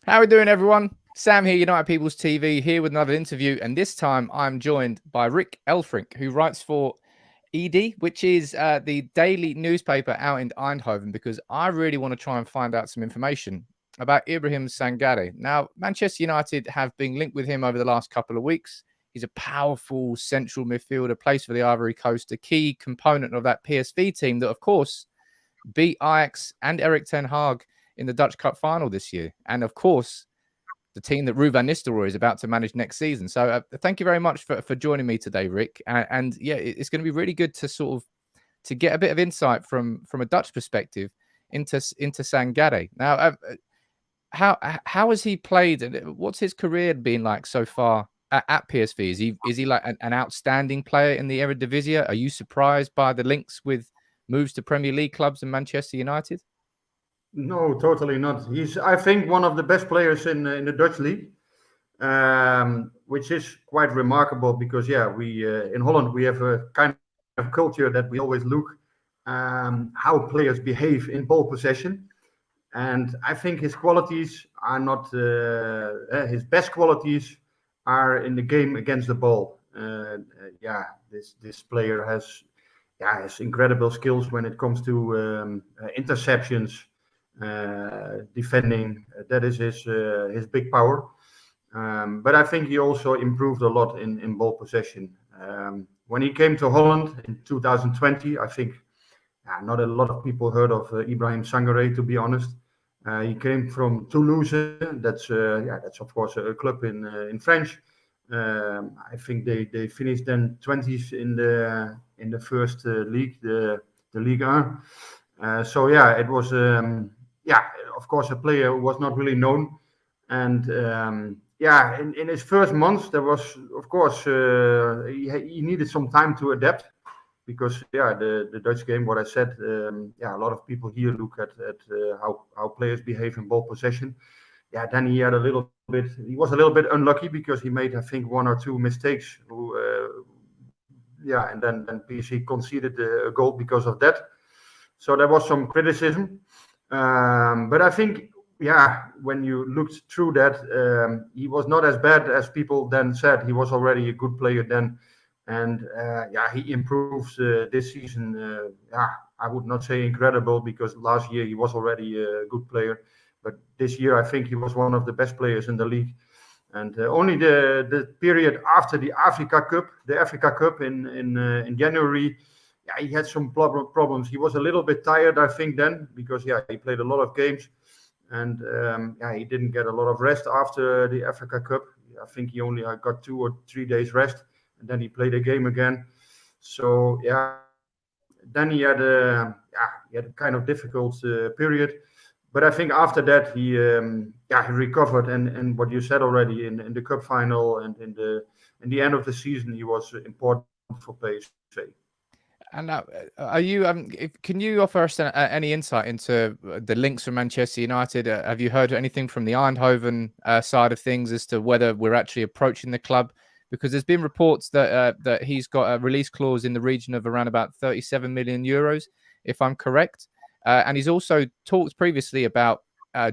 How are we doing, everyone? Sam here, United People's TV, here with another interview. And this time I'm joined by Rick Elfrink, who writes for ED, which is the daily newspaper out in Eindhoven, because I really want to try and find out some information about Ibrahim Sangare. Now, Manchester United have been linked with him over the last couple of weeks. He's a powerful central midfielder, plays for the Ivory Coast, a key component of that PSV team that, of course, beat Ajax and Erik ten Hag in the Dutch Cup final this year. And of course, the team that Ruud van Nistelrooy is about to manage next season. So thank you very much for joining me today, Rick. And yeah, it's going to be really good to sort of to get a bit of insight from a Dutch perspective into Sangare. Now, how has he played, and what's his career been like so far at PSV? Is he like an outstanding player in the Eredivisie? Are you surprised by the links with moves to Premier League clubs and Manchester United? No, totally not. He's, I think, one of the best players in the Dutch league, which is quite remarkable because, yeah, we in Holland we have a kind of culture that we always look how players behave in ball possession, and I think his qualities are not his best qualities are in the game against the ball. Yeah, this player has incredible skills when it comes to interceptions, defending. That is his big power. But I think he also improved a lot in ball possession. When he came to Holland in 2020, I think not a lot of people heard of Ibrahim Sangare, to be honest. He came from Toulouse. That's of course a club in France. I think they finished then 20th in the first league, the Ligue 1. So yeah, it was of course a player who was not really known, and yeah, in his first months there was of course he needed some time to adapt because yeah, the Dutch game, what I said, yeah, a lot of people here look at how players behave in ball possession. Yeah, then he was a little bit unlucky because he made, I think, one or two mistakes. Yeah, and then PSV conceded a goal because of that. So there was some criticism, but I think, yeah, when you looked through that, he was not as bad as people then said. He was already a good player then, and yeah, he improves this season. Yeah, I would not say incredible because last year he was already a good player, but this year I think he was one of the best players in the league. And only the period after the Africa Cup in January, yeah, he had some problems. He was a little bit tired, I think, then because yeah, he played a lot of games, and yeah, he didn't get a lot of rest after the Africa Cup. I think he only got 2 or 3 days rest, and then he played a game again. So yeah, then he had a kind of difficult period. But I think after that he recovered, and what you said already in the cup final and in the end of the season he was important for PSV. And are you? Can you offer us any insight into the links from Manchester United? Have you heard anything from the Eindhoven side of things as to whether we're actually approaching the club? Because there's been reports that he's got a release clause in the region of around about 37 million euros, if I'm correct. And he's also talked previously about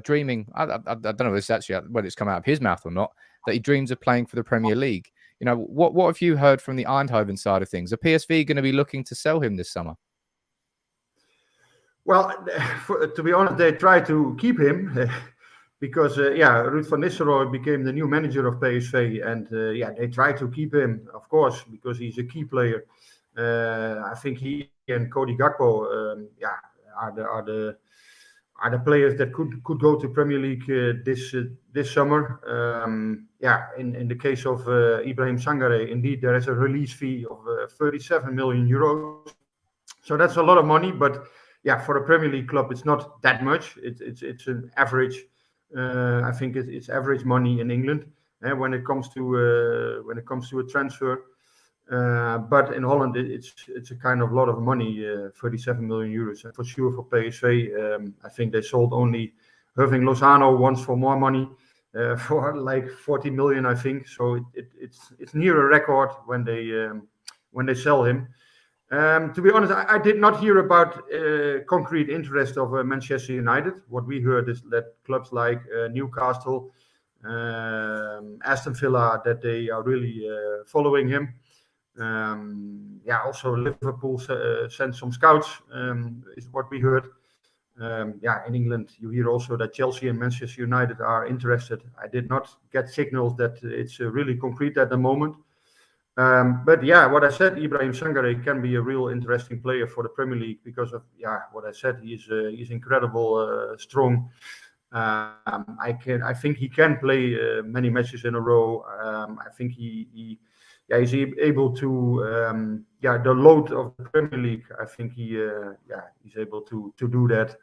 dreaming. I don't know if it's actually whether it's come out of his mouth or not, that he dreams of playing for the Premier League. You know, what have you heard from the Eindhoven side of things? Are PSV going to be looking to sell him this summer? Well, to be honest, they try to keep him because yeah, Ruud van Nistelrooy became the new manager of PSV, and yeah, they try to keep him, of course, because he's a key player. I think he and Cody Gakpo, yeah, are the players that could go to Premier League this summer. Yeah, in the case of Ibrahim Sangare, indeed there is a release fee of 37 million euros. So that's a lot of money, but yeah, for a Premier League club, it's not that much. It's an average. I think it's average money in England when it comes to a transfer. But in Holland, it's a kind of lot of money, 37 million euros. And for sure for PSV, I think they sold only Irving Lozano once for more money, for like 40 million, I think. So it's near a record when they sell him. To be honest, I did not hear about concrete interest of Manchester United. What we heard is that clubs like Newcastle, Aston Villa, that they are really following him. Also Liverpool sent some scouts, is what we heard. In England, you hear also that Chelsea and Manchester United are interested. I did not get signals that it's really concrete at the moment. But what I said, Ibrahim Sangare can be a real interesting player for the Premier League because of what I said. He's incredible, strong. I think he can play many matches in a row. I think he's able to the load of the Premier League. I think he's able to do that.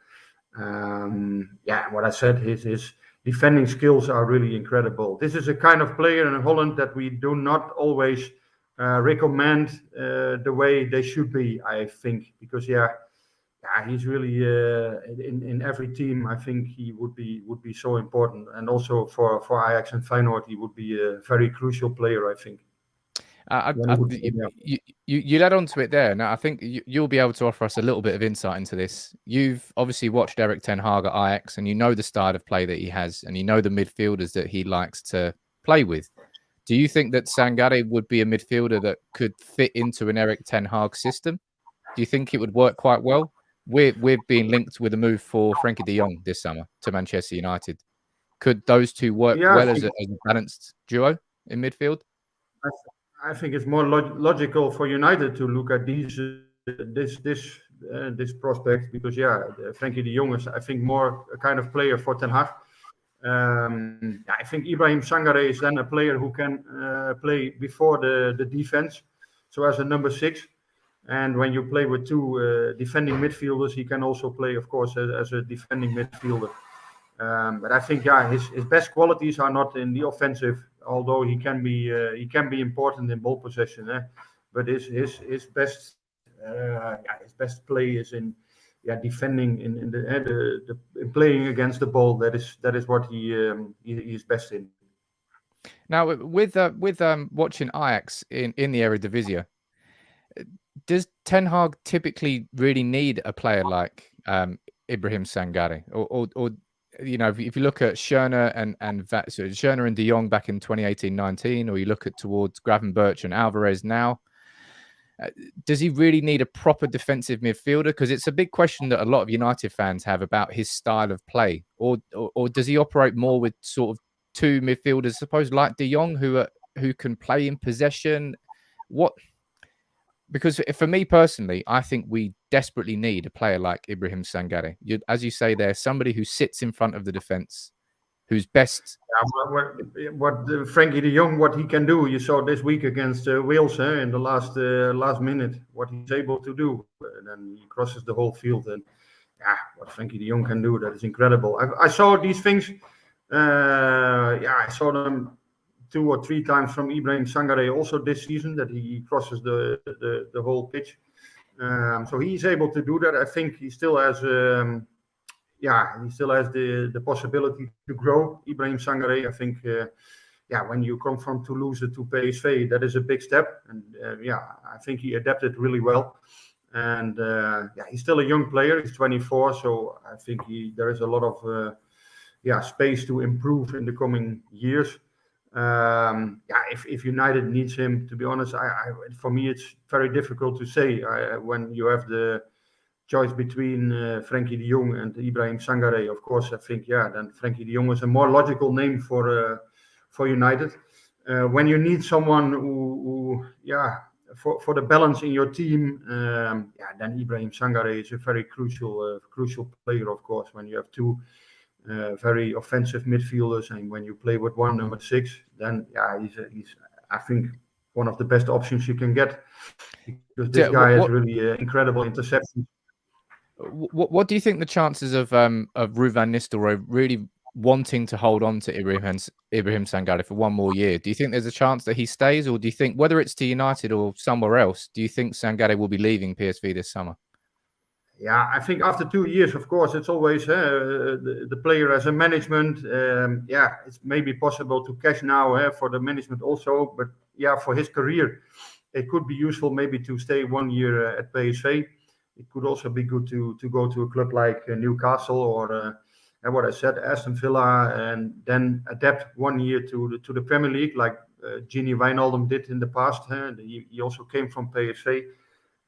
What I said, his defending skills are really incredible. This is a kind of player in Holland that we do not always recommend the way they should be, I think, because he's really in every team. I think he would be so important, and also for Ajax and Feyenoord, he would be a very crucial player, I think. You led on to it there. Now, I think you'll be able to offer us a little bit of insight into this. You've obviously watched Erik ten Hag at Ajax, and you know the style of play that he has, and you know the midfielders that he likes to play with. Do you think that Sangare would be a midfielder that could fit into an Erik ten Hag system? Do you think it would work quite well? We're being linked with a move for Frenkie de Jong this summer to Manchester United. Could those two work well as a balanced duo in midfield? I think it's more logical for United to look at this prospect because Frenkie de Jong is, I think, more a kind of player for Ten Hag. I think Ibrahim Sangare is then a player who can play before the defense, so as a number 6. And when you play with two defending midfielders, he can also play, of course, as a defending midfielder. But I think his best qualities are not in the offensive, although he can be important in ball possession. But his best play is in defending in playing against the ball. That is what he is best in. Now with watching Ajax in the Eredivisie, does Ten Hag typically really need a player like Ibrahim Sangare, or if you look at Schöne and Schöne and De Jong back in 2018-19, or you look at towards Gravenberch and Alvarez now, does he really need a proper defensive midfielder? Because it's a big question that a lot of United fans have about his style of play, or does he operate more with sort of two midfielders, suppose like De Jong, who can play in possession? Because for me personally, I think we desperately need a player like Ibrahim Sangare. As you say there, somebody who sits in front of the defense, who's best. What Frenkie de Jong, what he can do, you saw this week against Wales in the last minute, what he's able to do. And then he crosses the whole field. And what Frenkie de Jong can do, that is incredible. I saw these things. I saw them 2 or 3 times from Ibrahim Sangare also this season, that he crosses the whole pitch. So he's able to do that. I think he still has the possibility to grow. Ibrahim Sangare, I think, when you come from Toulouse to PSV, that is a big step. And I think he adapted really well. And he's still a young player. He's 24, so I think there is a lot of space to improve in the coming years. If United needs him, to be honest, for me it's very difficult to say when you have the choice between Frenkie de Jong and Ibrahim Sangare. Of course, I think then Frenkie de Jong is a more logical name for United. When you need someone who for the balance in your team, then Ibrahim Sangare is a very crucial player. Of course, when you have two very offensive midfielders, and when you play with one number 6, then he's I think one of the best options you can get, because this guy has really incredible interceptions. What do you think the chances of Ruud van Nistelrooy really wanting to hold on to Ibrahim Sangare for one more year? Do you think there's a chance that he stays, or do you think, whether it's to United or somewhere else, do you think Sangare will be leaving PSV this summer? Yeah, I think after 2 years, of course, it's always the player as a management. It's maybe possible to cash now for the management also, but for his career, it could be useful maybe to stay 1 year at PSV. It could also be good to go to a club like Newcastle or and what I said, Aston Villa, and then adapt 1 year to the Premier League, like Gini Wijnaldum did in the past. He also came from PSV,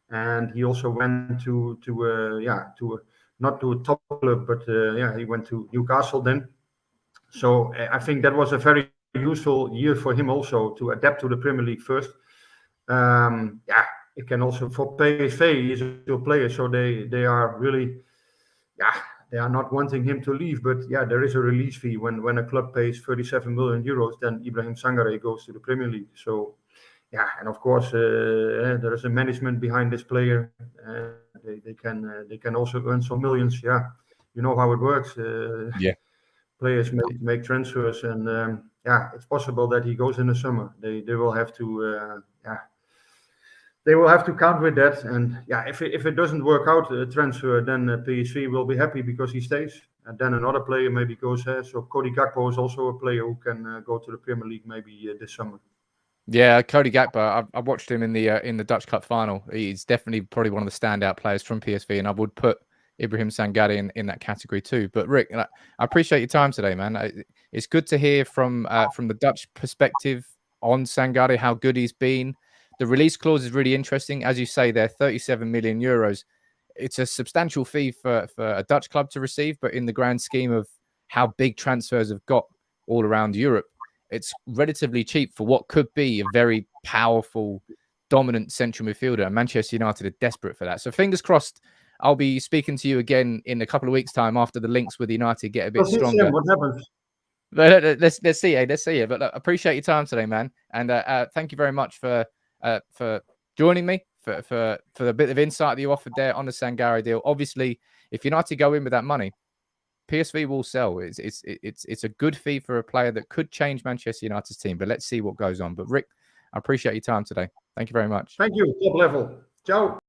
and he also went not to a top club, but he went to Newcastle then. So I think that was a very useful year for him also to adapt to the Premier League first. It can also for PSV. He's a still player, so they are really, they are not wanting him to leave. But there is a release fee when a club pays 37 million euros. Then Ibrahim Sangare goes to the Premier League. So and of course there is a management behind this player. They can also earn some millions. You know how it works. Players make transfers, and it's possible that he goes in the summer. They will have to they will have to count with that. And if it doesn't work out a transfer, then PSV will be happy because he stays. And then another player maybe goes there. So Cody Gakpo is also a player who can go to the Premier League maybe this summer. Yeah, Cody Gakpo. I watched him in the Dutch Cup final. He's definitely probably one of the standout players from PSV, and I would put Ibrahim Sangare in that category too. But Rick, I appreciate your time today, man. It's good to hear from the Dutch perspective on Sangare, how good he's been. The release clause is really interesting. As you say, they're 37 million euros. It's a substantial fee for a Dutch club to receive, but in the grand scheme of how big transfers have got all around Europe, it's relatively cheap for what could be a very powerful, dominant central midfielder. And Manchester United are desperate for that. So fingers crossed, I'll be speaking to you again in a couple of weeks' time after the links with United get a bit stronger. What happens? Let's see you. But look, appreciate your time today, man. And thank you very much for joining me, for the bit of insight that you offered there on the Sangare deal. Obviously, if United go in with that money, PSV will sell. It's a good fee for a player that could change Manchester United's team. But let's see what goes on. But Rick, I appreciate your time today. Thank you very much. Thank you. Top level. Ciao.